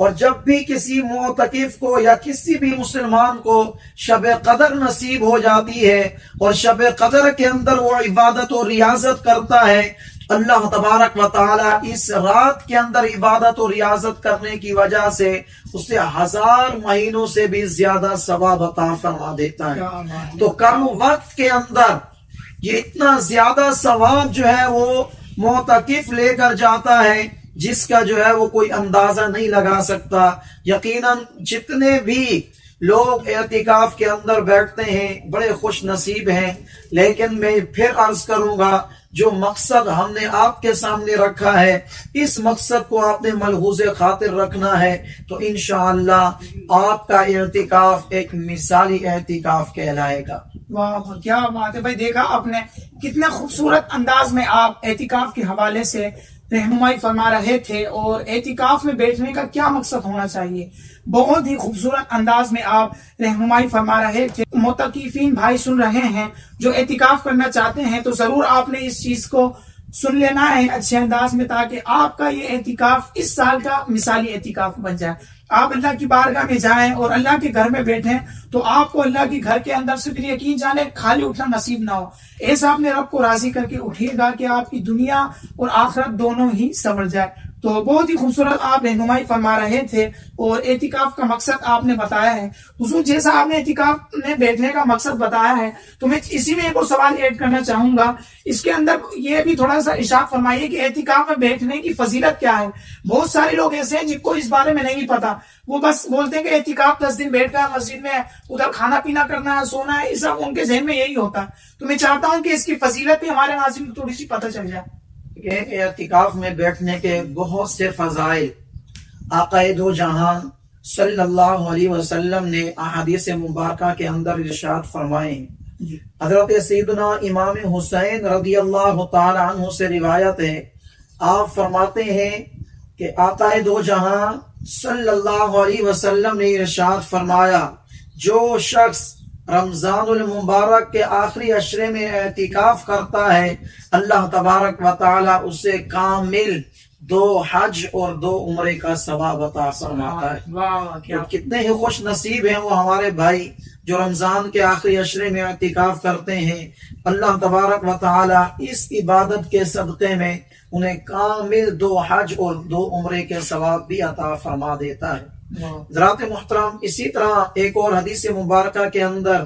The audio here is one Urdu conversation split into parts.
اور جب بھی کسی معتکف کو یا کسی بھی مسلمان کو شب قدر نصیب ہو جاتی ہے اور شب قدر کے اندر وہ عبادت و ریاضت کرتا ہے، اللہ تبارک و تعالی اس رات کے اندر عبادت و ریاضت کرنے کی وجہ سے اسے 1000 مہینوں سے بھی زیادہ ثواب عطا فرما دیتا ہے۔ تو کم وقت کے اندر یہ اتنا زیادہ ثواب جو ہے وہ معتکف لے کر جاتا ہے جس کا جو ہے وہ کوئی اندازہ نہیں لگا سکتا۔ یقیناً جتنے بھی لوگ اعتکاف کے اندر بیٹھتے ہیں بڑے خوش نصیب ہیں، لیکن میں پھر عرض کروں گا جو مقصد ہم نے آپ کے سامنے رکھا ہے اس مقصد کو آپ نے ملحوظ خاطر رکھنا ہے، تو انشاءاللہ آپ کا اعتکاف ایک مثالی اعتکاف کہلائے گا۔ واہ کیا بات ہے بھائی، دیکھا آپ نے کتنے خوبصورت انداز میں آپ اعتکاف کے حوالے سے رہنمائی فرما رہے تھے، اور اعتکاف میں بیٹھنے کا کیا مقصد ہونا چاہیے بہت ہی خوبصورت انداز میں آپ رہنمائی فرما رہے تھے۔ معتکفین بھائی سن رہے ہیں جو اعتکاف کرنا چاہتے ہیں تو ضرور آپ نے اس چیز کو سن لینا ہے اچھے انداز میں، تاکہ آپ کا یہ اعتکاف اس سال کا مثالی اعتکاف بن جائے۔ آپ اللہ کی بارگاہ میں جائیں اور اللہ کے گھر میں بیٹھیں تو آپ کو اللہ کے گھر کے اندر سے پھر یقین جانے خالی اٹھنا نصیب نہ ہو، ایسا اپنے رب کو راضی کر کے اٹھیے گا کہ آپ کی دنیا اور آخرت دونوں ہی سنور جائے۔ تو بہت ہی خوبصورت آپ رہنمائی فرما رہے تھے اور اعتکاف کا مقصد آپ نے بتایا ہے۔ حضور جیسا آپ نے اعتکاف میں بیٹھنے کا مقصد بتایا ہے تو میں اسی میں ایک اور سوال ایڈ کرنا چاہوں گا، اس کے اندر یہ بھی تھوڑا سا ارشاد فرمائیے کہ اعتکاف میں بیٹھنے کی فضیلت کیا ہے۔ بہت سارے لوگ ایسے ہیں جن کو اس بارے میں نہیں پتا، وہ بس بولتے ہیں کہ اعتکاف 10 دن بیٹھ کر مسجد میں ادھر کھانا پینا کرنا ہے، سونا ہے، یہ سب ان کے ذہن میں یہی ہوتا ہے۔ تو میں چاہتا ہوں کہ اس کی فضیلت بھی ہمارے ناظرین کو تھوڑی سی پتہ چل جائے۔ کہ اعتکاف میں بیٹھنے کے بہت سے فضائل آقا دو جہاں صلی اللہ علیہ وسلم نے احادیث مبارکہ کے اندر ارشاد فرمائے۔ حضرت سیدنا امام حسین رضی اللہ تعالی عنہ سے روایت ہے، آپ فرماتے ہیں کہ آقا دو جہاں صلی اللہ علیہ وسلم نے ارشاد فرمایا، جو شخص رمضان المبارک کے آخری عشرے میں اعتکاف کرتا ہے اللہ تبارک و تعالی اسے کامل 2 حج اور 2 عمرے کا ثواب عطا فرماتا ہے۔ کتنے ہی خوش نصیب ہیں وہ ہمارے بھائی جو رمضان کے آخری عشرے میں اعتکاف کرتے ہیں، اللہ تبارک و تعالی اس عبادت کے صدقے میں انہیں کامل 2 حج اور 2 عمرے کے ثواب بھی عطا فرما دیتا ہے۔ حضرات محترم، اسی طرح ایک اور حدیث مبارکہ کے اندر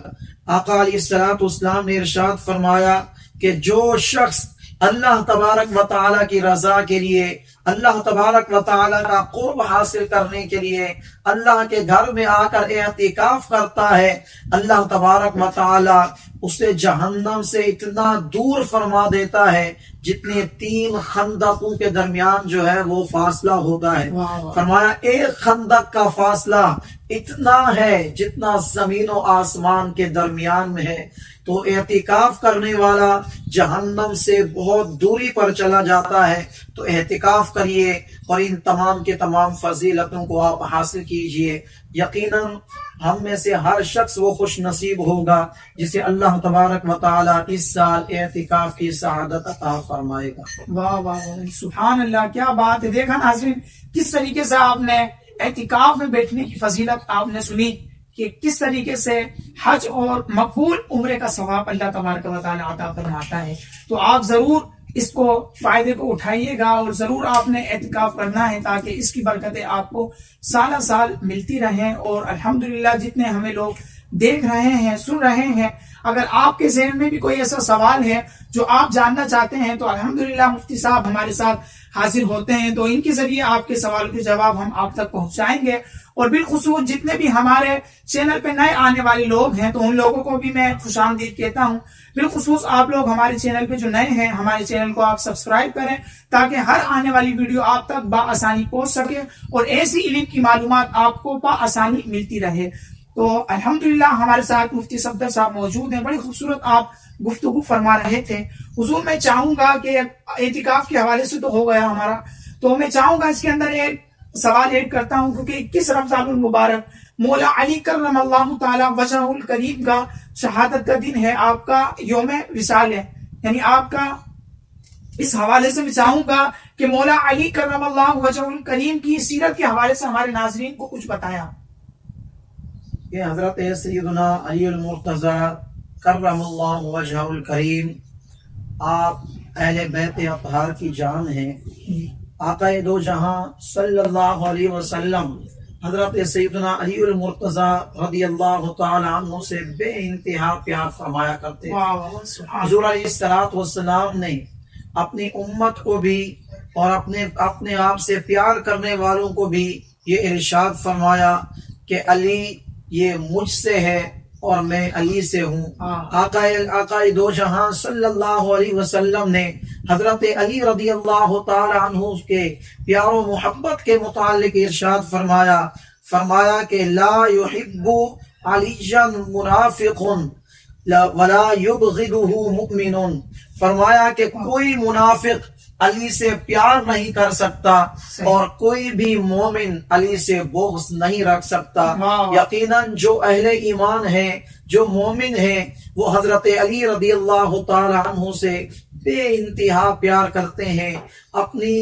آقا علیہ السلام نے ارشاد فرمایا کہ جو شخص اللہ تبارک و تعالی کی رضا کے لیے، اللہ تبارک و تعالی کا قرب حاصل کرنے کے لیے اللہ کے گھر میں آ کر اعتکاف کرتا ہے، اللہ تبارک و تعالی اسے جہنم سے اتنا دور فرما دیتا ہے جتنے 3 خندقوں کے درمیان جو ہے وہ فاصلہ ہوتا ہے۔ فرمایا ایک خندق کا فاصلہ اتنا ہے جتنا زمین و آسمان کے درمیان میں ہے۔ تو اعتکاف کرنے والا جہنم سے بہت دوری پر چلا جاتا ہے۔ تو اعتکاف کریے اور ان تمام کے تمام فضیلتوں کو آپ حاصل کیجئے۔ یقیناً ہم میں سے ہر شخص وہ خوش نصیب ہوگا جسے اللہ تبارک و تعالی اس سال اعتکاف کی سعادت عطا فرمائے گا۔ واہ واہ سبحان اللہ، کیا بات ہے۔ دیکھا ناظرین کس طریقے سے آپ نے اعتکاف میں بیٹھنے کی فضیلت آپ نے سنی کہ کس طریقے سے حج اور مقبول عمرے کا ثواب اللہ تبارک و تعالی عطا فرماتا ہے۔ تو آپ ضرور اس کو فائدے کو اٹھائیے گا اور ضرور آپ نے اعتکاف کرنا ہے تاکہ اس کی برکتیں آپ کو سالہ سال ملتی رہیں۔ اور الحمدللہ جتنے ہمیں لوگ دیکھ رہے ہیں، سن رہے ہیں، اگر آپ کے ذہن میں بھی کوئی ایسا سوال ہے جو آپ جاننا چاہتے ہیں تو الحمدللہ مفتی صاحب ہمارے ساتھ حاضر ہوتے ہیں، تو ان کے ذریعے آپ کے سوالوں کے جواب ہم آپ تک پہنچائیں گے۔ اور بالخصوص جتنے بھی ہمارے چینل پہ نئے آنے والے لوگ ہیں تو ان لوگوں کو بھی میں خوش آمدید کہتا ہوں۔ بالخصوص آپ لوگ ہمارے چینل پہ جو نئے ہیں ہمارے چینل کو آپ سبسکرائب کریں تاکہ ہر آنے والی ویڈیو آپ تک بآسانی پہنچ سکے اور ایسی علم کی معلومات آپ کو بآسانی ملتی رہے۔ تو الحمدللہ ہمارے ساتھ مفتی صفدر صاحب موجود ہیں، بڑی خوبصورت آپ گفتگو فرما رہے تھے۔ حضور میں چاہوں گا کہ اعتکاف کے حوالے سے تو ہو گیا ہمارا، تو میں چاہوں گا اس کے اندر ایک سوال ایڈ کرتا ہوں کیونکہ 21 رمضان المبارک مولا علی کرم اللہ تعالی وجہ الکریم کا شہادت کا دن ہے، آپ کا یوم وصال ہے، یعنی آپ کا اس حوالے سے میں چاہوں گا کہ مولا علی کرم اللہ وجہ الکریم کی سیرت کے حوالے سے ہمارے ناظرین کو کچھ بتایا. کہ حضرت سیدنا علی المرتضی کرم اللہ وجہ الکریم آپ اہل بیت اطہار کی جان ہیں. آقا دو جہاں صلی اللہ علیہ وسلم حضرت سیدنا علی المرتضی رضی اللہ تعالی عنہ سے بے انتہا پیار فرمایا کرتے. حضور علیہ الصلوۃ والسلام نے اپنی امت کو بھی اور اپنے آپ سے پیار کرنے والوں کو بھی یہ ارشاد فرمایا کہ علی یہ مجھ سے ہے اور میں علی سے ہوں. آقا دو جہاں صلی اللہ علیہ وسلم نے حضرت علی رضی اللہ تعالی عنہ کے پیار و محبت کے متعلق ارشاد فرمایا کہ لا يحب علیٰ منافق ولا يبغضه مؤمن. فرمایا کہ کوئی منافق علی سے پیار نہیں کر سکتا اور کوئی بھی مومن علی سے بغض نہیں رکھ سکتا. یقیناً جو اہل ایمان ہیں، جو مومن ہیں، وہ حضرت علی رضی اللہ تعالی عنہ سے بے انتہا پیار کرتے ہیں، اپنی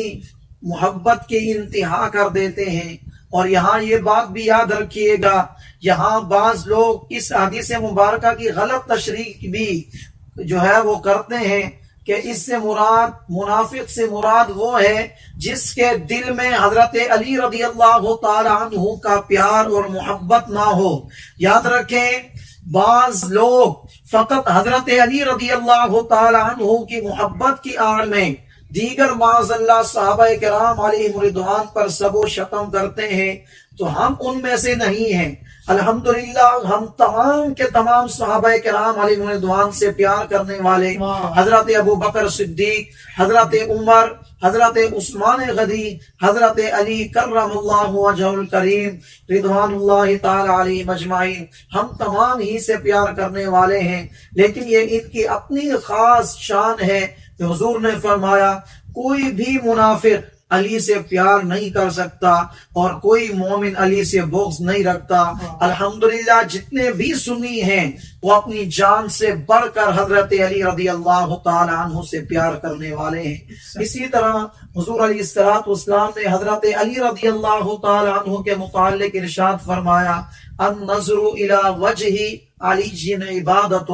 محبت کی انتہا کر دیتے ہیں. اور یہاں یہ بات بھی یاد رکھیے گا، یہاں بعض لوگ اس حدیث مبارکہ کی غلط تشریح بھی جو ہے وہ کرتے ہیں کہ اس سے مراد، منافق سے مراد وہ ہے جس کے دل میں حضرت علی رضی اللہ تعالی عنہ کا پیار اور محبت نہ ہو. یاد رکھیں، بعض لوگ فقط حضرت علی رضی اللہ تعالی عنہ کی محبت کی آڑ میں دیگر معاذ اللہ صحابہ کرام علیہم رضوان پر سب و شتم کرتے ہیں، تو ہم ان میں سے نہیں ہیں. الحمدللہ ہم تمام کے تمام صحابہ کرام علیہم رضوان سے پیار کرنے والے حضرت ابو بکر صدیق، حضرت عمر، حضرت عثمان غنی، حضرت علی کرم اللہ وجہ الکریم رضوان اللہ تعالی علیہ مجمعین، ہم تمام ہی سے پیار کرنے والے ہیں. لیکن یہ ان کی اپنی خاص شان ہے کہ حضور نے فرمایا کوئی بھی منافق علی سے پیار نہیں کر سکتا اور کوئی مومن علی سے بغض نہیں رکھتا. الحمدللہ جتنے بھی سنی ہیں وہ اپنی جان سے بڑھ کر حضرت علی رضی اللہ تعالی عنہ سے پیار کرنے والے ہیں. اسی طرح حضور علیہ الصلوۃ والسلام نے حضرت علی رضی اللہ تعالی عنہ کے متعلق ارشاد فرمایا النظر الی وجہ علی عبادۃ.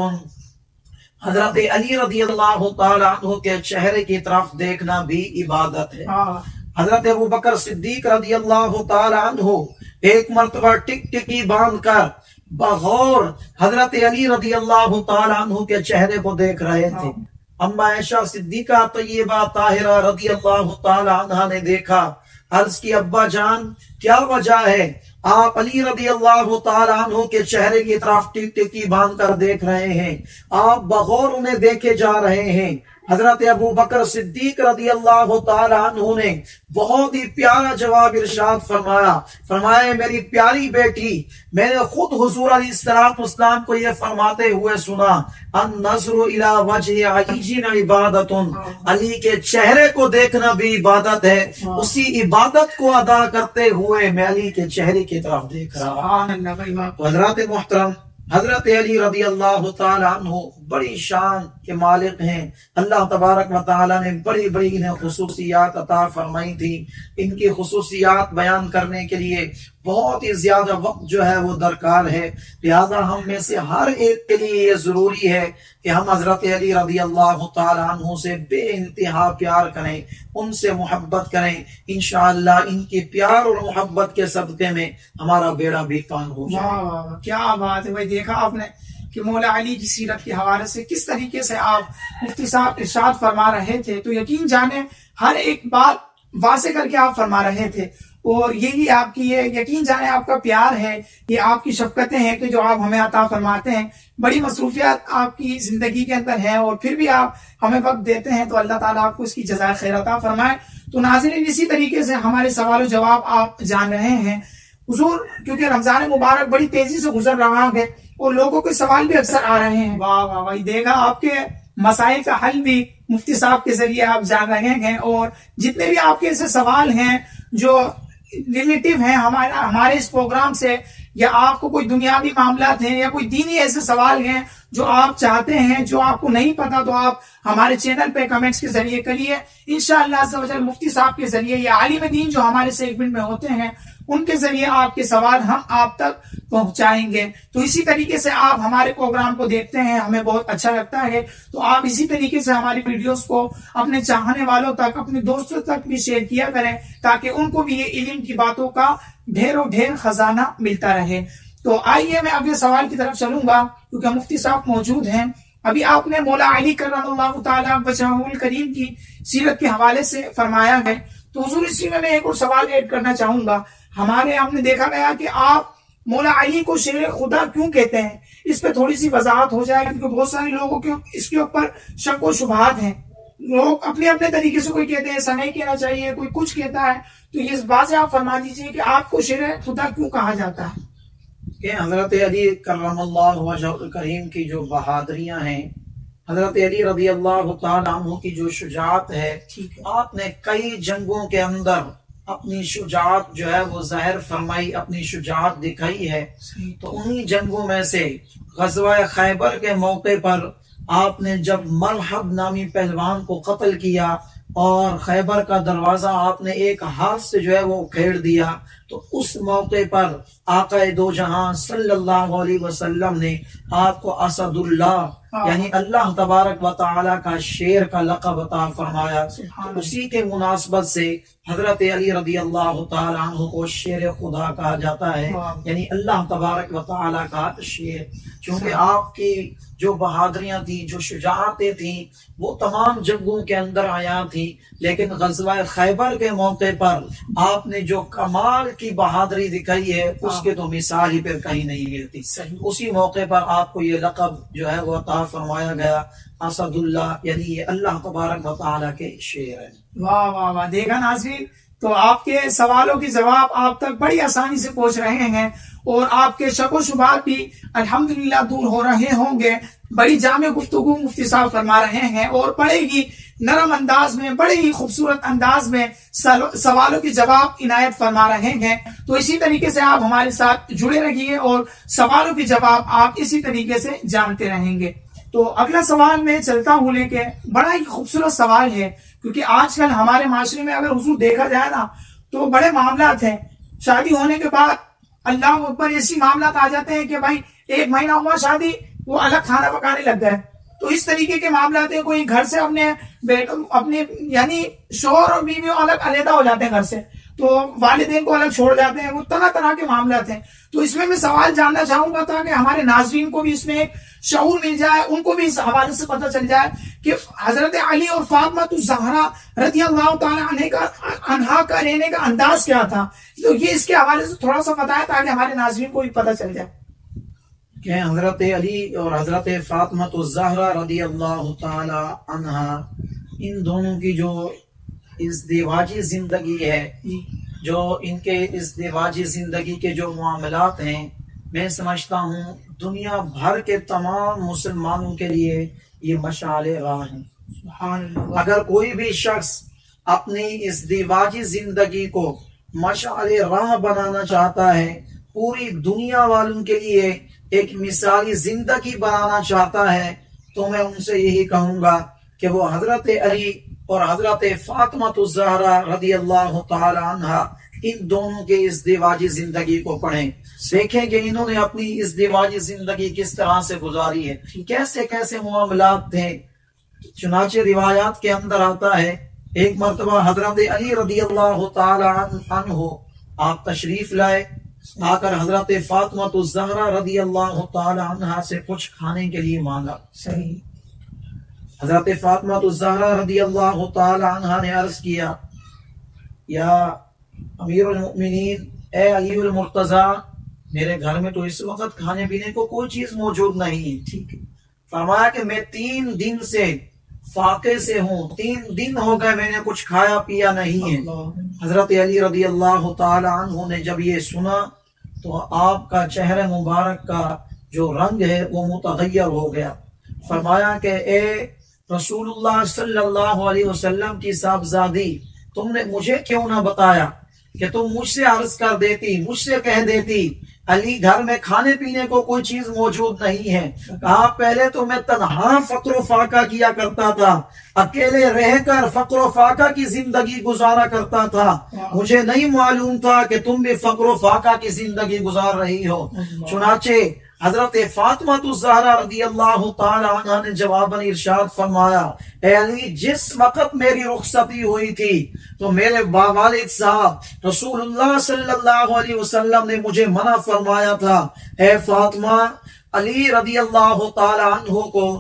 حضرت علی رضی اللہ تعالی عنہ کے چہرے کی طرف دیکھنا بھی عبادت ہے. حضرت ابو بکر صدیق رضی اللہ تعالی عنہ ایک مرتبہ ٹکٹکی باندھ کر بغور حضرت علی رضی اللہ تعالی عنہ کے چہرے کو دیکھ رہے تھے. اما عائشہ صدیقہ طیبہ طاہرہ رضی اللہ تعالی عنہ نے دیکھا، عرض کی ابا جان کیا وجہ ہے آپ علی رضی اللہ تعالی عنہ کے چہرے کی طرف ٹکٹکی باندھ کر دیکھ رہے ہیں، آپ بغور انہیں دیکھے جا رہے ہیں. حضرت ابو بکر صدیق رضی اللہ تعالی عنہ نے بہت ہی پیارا جواب ارشاد فرمایا میری پیاری بیٹی، میں نے خود حضور علیہ الصلوۃ والسلام کو یہ فرماتے ہوئے سنا النظر الی وجہ علی عبادۃ. علی کے چہرے کو دیکھنا بھی عبادت ہے. اسی عبادت کو ادا کرتے ہوئے میں علی کے چہرے کی طرف دیکھ رہا. حضرات محترم، حضرت علی رضی اللہ تعالی عنہ بڑی شان کے مالک ہیں. اللہ تبارک و تعالی نے بڑی بڑی انہیں خصوصیات عطا فرمائی تھی. ان کی خصوصیات بیان کرنے کے لیے بہت ہی زیادہ وقت جو ہے وہ درکار ہے. لہذا ہم میں سے ہر ایک کے لیے یہ ضروری ہے کہ ہم حضرت علی رضی اللہ تعالی عنہ سے بے انتہا پیار کریں، ان سے محبت کریں. انشاءاللہ ان کی پیار اور محبت کے صدقے میں ہمارا بیڑا بھی پار ہو جائے. کیا بات ہے بھائی، دیکھا آپ نے کہ مولا علی کی سیرت کے حوالے سے کس طریقے سے آپ مفتی صاحب ارشاد فرما رہے تھے. تو یقین جانے ہر ایک بات واضح کر کے آپ فرما رہے تھے، اور یہی آپ کی یہ یقین جانے آپ کا پیار ہے، یہ آپ کی شفقتیں ہیں کہ جو آپ ہمیں عطا فرماتے ہیں. بڑی مصروفیات آپ کی زندگی کے اندر ہیں اور پھر بھی آپ ہمیں وقت دیتے ہیں، تو اللہ تعالیٰ آپ کو اس کی جزائے خیر عطا فرمائے. تو ناظرین اسی طریقے سے ہمارے سوال و جواب آپ جان رہے ہیں. حضور کیونکہ رمضان مبارک بڑی تیزی سے گزر رہا ہے اور لوگوں کے سوال بھی اکثر آ رہے ہیں. واہ واہ واہ، دیکھا آپ کے مسائل کا حل بھی مفتی صاحب کے ذریعے آپ جان رہے ہیں، اور جتنے بھی آپ کے ایسے سوال ہیں جو ریلیٹیو ہیں ہمارے اس پروگرام سے یا آپ کو کوئی دنیاوی معاملات ہیں یا کوئی دینی ایسے سوال ہیں جو آپ چاہتے ہیں، جو آپ کو نہیں پتا، تو آپ ہمارے چینل پہ کمنٹس کے ذریعے کریے. انشاءاللہ عز و جل مفتی صاحب کے ذریعے یا عالم دین جو ہمارے سیگمنٹ میں ہوتے ہیں ان کے ذریعے آپ کے سوال ہم آپ تک پہنچائیں گے. تو اسی طریقے سے آپ ہمارے پروگرام کو دیکھتے ہیں، ہمیں بہت اچھا لگتا ہے. تو آپ اسی طریقے سے ہماری ویڈیوز کو اپنے چاہنے والوں تک، اپنے دوستوں تک بھی شیئر کیا کریں تاکہ ان کو بھی یہ علم کی باتوں کا ڈھیر خزانہ ملتا رہے. تو آئیے میں اگلے سوال کی طرف چلوں گا کیونکہ مفتی صاحب موجود ہیں. ابھی آپ نے مولا علی کرم اللہ تعالیٰ وجہہ الکریم کی سیرت کے حوالے سے فرمایا ہے، تو حضور اسی میں ایک اور سوال ایڈ کرنا چاہوں گا. ہم نے دیکھا گیا کہ آپ مولا علی کو شیر خدا کیوں کہتے ہیں، اس پہ تھوڑی سی وضاحت ہو جائے کیونکہ بہت سارے لوگوں کے اس کے اوپر شک و شبہات ہیں. لوگ اپنے اپنے طریقے سے، کوئی کہتے ہیں ایسا نہیں کہنا چاہیے، کوئی کچھ کہتا ہے. تو یہ بات سے آپ فرما دیجئے کہ آپ کو شیر خدا کیوں کہا جاتا ہے. کہ حضرت علی کرم اللہ وجہ الکریم کی جو بہادریاں ہیں، حضرت علی رضی اللہ تعالیٰ عنہ کی جو شجاعت ہے، آپ نے کئی جنگوں کے اندر اپنی شجاعت جو ہے وہ ظاہر فرمائی، اپنی شجاعت دکھائی ہے. تو انہی جنگوں میں سے غزوہ خیبر کے موقع پر آپ نے جب ملحب نامی پہلوان کو قتل کیا اور خیبر کا دروازہ آپ نے ایک ہاتھ سے جو ہے وہ کھیڑ دیا، تو اس موقع پر آقا دو جہاں صلی اللہ علیہ وسلم نے آپ کو اسد اللہ یعنی اللہ تبارک و تعالی کا شیر کا لقب عطا فرمایا. تو اسی کے مناسبت سے حضرت علی رضی اللہ تعالیٰ عنہ کو شیر خدا کہا جاتا ہے، یعنی اللہ تبارک و تعالی کا شیر. چونکہ آپ کی جو بہادریاں تھیں، جو شجاعتیں تھیں، وہ تمام جنگوں کے اندر آیا تھیں، لیکن غزوہ خیبر کے موقع پر آپ نے جو کمال کی بہادری دکھائی ہے اس کے تو مثال ہی پھر کہیں نہیں ملتی. اسی موقع پر آپ کو یہ لقب جو ہے وہ عطا فرمایا گیا، اسد اللہ، یعنی یہ اللہ تبارک و تعالیٰ کے شیر ہیں. واہ واہ واہ. دیکھا ناظرین، تو آپ کے سوالوں کے جواب آپ تک بڑی آسانی سے پہنچ رہے ہیں اور آپ کے شک و شبہات بھی الحمدللہ دور ہو رہے ہوں گے. بڑی جامع گفتگو مفتی صاحب فرما رہے ہیں اور بڑے ہی نرم انداز میں، بڑے ہی خوبصورت انداز میں سوالوں کے جواب عنایت فرما رہے ہیں. تو اسی طریقے سے آپ ہمارے ساتھ جڑے رہیے اور سوالوں کے جواب آپ اسی طریقے سے جانتے رہیں گے. تو اگلا سوال میں چلتا ہوں، لے کے بڑا ہی خوبصورت سوال ہے کیونکہ آج کل ہمارے معاشرے میں اگر حضور دیکھا جائے نا تو بڑے معاملات ہیں. شادی ہونے کے بعد اللہ اکبر ایسی معاملات آ جاتے ہیں کہ بھائی 1 مہینہ ہوا شادی، وہ الگ کھانا پکانے لگ گئے. تو اس طریقے کے معاملات ہیں. کوئی گھر سے اپنے یعنی شوہر اور بیوی الگ علیحدہ ہو جاتے ہیں گھر سے، تو والدین کو الگ چھوڑ جاتے ہیں. وہ طرح طرح کے معاملات ہیں. تو اس میں سوال جاننا چاہوں گا تاکہ ہمارے ناظرین کو بھی اس میں ایک شعور مل جائے، ان کو بھی اس حوالے سے پتہ چل جائے کہ حضرت علی اور فاطمہ الزہرا رضی اللہ تعالیٰ عنہا کا رہنے کا انداز کیا تھا. تو یہ اس کے حوالے سے تھوڑا سا بتائیں تاکہ ہمارے ناظرین کو بھی پتہ چل جائے. کہ حضرت علی اور حضرت فاطمہ الزہرا رضی اللہ تعالی عنہا، ان دونوں کی جو ازدواجی زندگی ہے، جو ان کے ازدواجی زندگی کے جو معاملات ہیں، میں سمجھتا ہوں دنیا بھر کے تمام مسلمانوں کے لیے یہ مشعل راہ ہیں. اگر کوئی بھی شخص اپنی ازدواجی زندگی کو مشعل راہ بنانا چاہتا ہے، پوری دنیا والوں کے لیے ایک مثالی زندگی بنانا چاہتا ہے، تو میں ان سے یہی کہوں گا کہ وہ حضرت علی اور حضرت فاطمہ الزہرا رضی اللہ تعالی عنہا ان دونوں کے ازدواجی زندگی کو پڑھیں. دیکھیں کہ انہوں نے اپنی ازدواجی زندگی کس طرح سے گزاری ہے، کیسے کیسے معاملات تھے. چنانچہ روایات کے اندر آتا ہے ایک مرتبہ حضرت علی رضی اللہ تعالی عنہ آپ تشریف لائے، آ کر حضرت فاطمہ الزہرا رضی اللہ تعالی عنہا سے کچھ کھانے کے لیے مانگا. صحیح. حضرت فاطمہ الزہرا رضی اللہ تعالی عنہا نے عرض کیا، یا امیر المؤمنین، اے علی المرتضیٰ، میرے گھر میں تو اس وقت کھانے پینے کو کوئی چیز موجود نہیں ہے. ٹھیک ہے. فرمایا کہ میں 3 دن سے فاقے سے ہوں، 3 دن ہو گئے میں نے کچھ کھایا پیا نہیں ہے. حضرت علی رضی اللہ تعالی عنہ نے جب یہ سنا تو آپ کا چہرہ مبارک کا جو رنگ ہے وہ متغیر ہو گیا. فرمایا کہ اے رسول اللہ صلی اللہ علیہ وسلم کی صاحبزادی، تم نے مجھے کیوں نہ بتایا کہ تم مجھ سے عرض کر دیتی، مجھ سے کہہ دیتی علی گھر میں کھانے پینے کو کوئی چیز موجود نہیں ہے. کہا پہلے تو میں تنہا فقر و فاقہ کیا کرتا تھا، اکیلے رہ کر فقر و فاقہ کی زندگی گزارا کرتا تھا، مجھے نہیں معلوم تھا کہ تم بھی فقر و فاقہ کی زندگی گزار رہی ہو. چنانچہ حضرت فاطمہ الزہرا رضی اللہ تعالی عنہ نے جواباً ارشاد فرمایا، اے علی جس وقت میری رخصتی ہوئی تھی تو میرے والد صاحب رسول اللہ صلی اللہ علیہ وسلم نے مجھے منع فرمایا تھا، اے فاطمہ علی رضی اللہ تعالی عنہ کو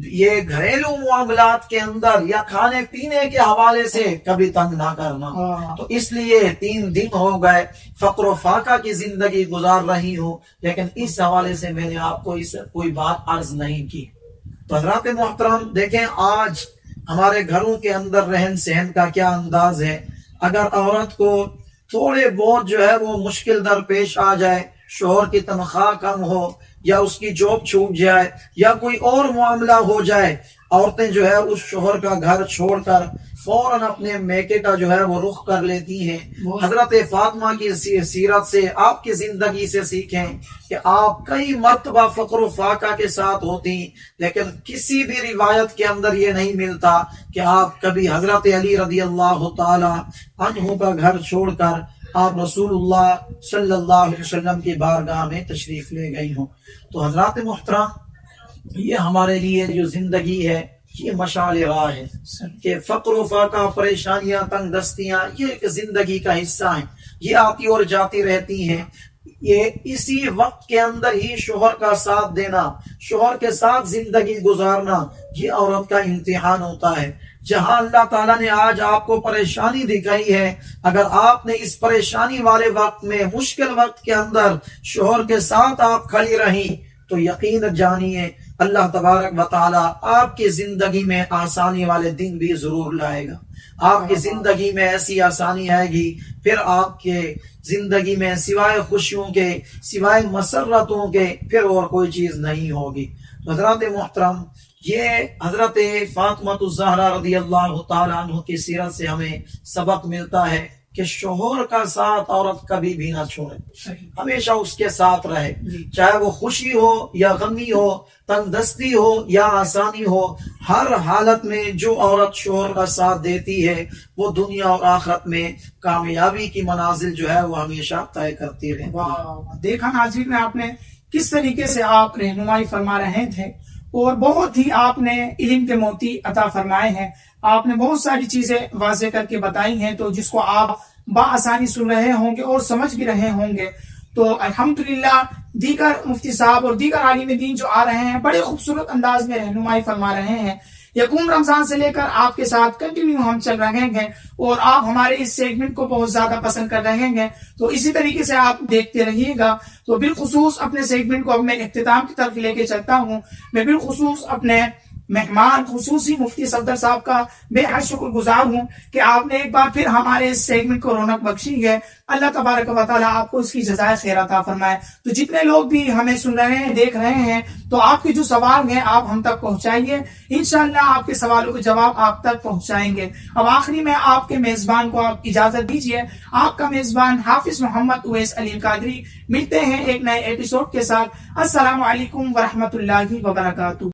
یہ گھریلو معاملات کے اندر یا کھانے پینے کے حوالے سے کبھی تنگ نہ کرنا. تو اس لیے 3 دن ہو گئے فقر و فاقہ کی زندگی گزار رہی ہوں، لیکن اس حوالے سے میں نے آپ کو کوئی بات عرض نہیں کی. تو حضرات محترم دیکھیں آج ہمارے گھروں کے اندر رہن سہن کا کیا انداز ہے. اگر عورت کو تھوڑے بہت جو ہے وہ مشکل درپیش آ جائے، شوہر کی تنخواہ کم ہو یا اس کی جاب چھوٹ جائے یا کوئی اور معاملہ ہو جائے، عورتیں جو ہے اس شوہر کا گھر چھوڑ کر فوراً اپنے میکے کا جو ہے وہ رخ کر لیتی ہیں. حضرت فاطمہ کی سیرت سے، آپ کی زندگی سے سیکھیں کہ آپ کئی مرتبہ فقر و فاقہ کے ساتھ ہوتی، لیکن کسی بھی روایت کے اندر یہ نہیں ملتا کہ آپ کبھی حضرت علی رضی اللہ تعالی عنہ کا گھر چھوڑ کر آپ رسول اللہ صلی اللہ علیہ وسلم کی بارگاہ میں تشریف لے گئی ہوں. تو حضرات محترم یہ ہمارے لیے جو زندگی ہے یہ مشعل راہ ہے کہ فقر و فاقہ، پریشانیاں، تنگ دستیاں یہ ایک زندگی کا حصہ ہیں، یہ آتی اور جاتی رہتی ہیں. یہ اسی وقت کے اندر ہی شوہر کا ساتھ دینا، شوہر کے ساتھ زندگی گزارنا یہ عورت کا امتحان ہوتا ہے. جہاں اللہ تعالیٰ نے آج آپ کو پریشانی دکھائی ہے، اگر آپ نے اس پریشانی والے وقت میں، مشکل وقت کے اندر شوہر کے ساتھ آپ کھڑی رہی تو یقین جانیے اللہ تبارک و تعالیٰ آپ کی زندگی میں آسانی والے دن بھی ضرور لائے گا. آپ کی زندگی میں ایسی آسانی آئے گی، پھر آپ کے زندگی میں سوائے خوشیوں کے، سوائے مسرتوں کے پھر اور کوئی چیز نہیں ہوگی. حضرات محترم یہ حضرت فاطمہ الزہرا رضی اللہ تعالیٰ عنہ کی سیرت سے ہمیں سبق ملتا ہے کہ شوہر کا ساتھ عورت کبھی بھی نہ چھوڑے، ہمیشہ اس کے ساتھ رہے، چاہے وہ خوشی ہو یا غمی ہو، تنگ دستی ہو یا آسانی ہو، ہر حالت میں جو عورت شوہر کا ساتھ دیتی ہے وہ دنیا اور آخرت میں کامیابی کی منازل جو ہے وہ ہمیشہ طے کرتی رہے. دیکھا ناظرین آپ نے کس طریقے سے آپ رہنمائی فرما رہے تھے اور بہت ہی آپ نے علم کے موتی عطا فرمائے ہیں. آپ نے بہت ساری چیزیں واضح کر کے بتائی ہیں تو جس کو آپ بآسانی سن رہے ہوں گے اور سمجھ بھی رہے ہوں گے. تو الحمدللہ دیگر مفتی صاحب اور دیگر عالم دین جو آ رہے ہیں بڑے خوبصورت انداز میں رہنمائی فرما رہے ہیں. یکم رمضان سے لے کر آپ کے ساتھ کنٹینیو ہم چل رہے ہیں اور آپ ہمارے اس سیگمنٹ کو بہت زیادہ پسند کر رہے ہیں، تو اسی طریقے سے آپ دیکھتے رہیے گا. تو بالخصوص اپنے سیگمنٹ کو اب میں اختتام کی طرف لے کے چلتا ہوں. میں بالخصوص اپنے مہمان خصوصی مفتی صفدر صاحب کا بے حد شکر گزار ہوں کہ آپ نے ایک بار پھر ہمارے اس سیگمنٹ کو رونق بخشی ہے. اللہ تبارک و تعالیٰ آپ کو اس کی جزائے خیر عطا فرمائے. تو جتنے لوگ بھی ہمیں سن رہے ہیں، دیکھ رہے ہیں، تو آپ کے جو سوال ہیں آپ ہم تک پہنچائیے، انشاءاللہ آپ کے سوالوں کے جواب آپ تک پہنچائیں گے. اب آخری میں آپ کے میزبان کو آپ اجازت دیجیے، آپ کا میزبان حافظ محمد اویس علی القادری. ملتے ہیں ایک نئے ایپیسوڈ کے ساتھ. السلام علیکم ورحمۃ اللہ وبرکاتہ.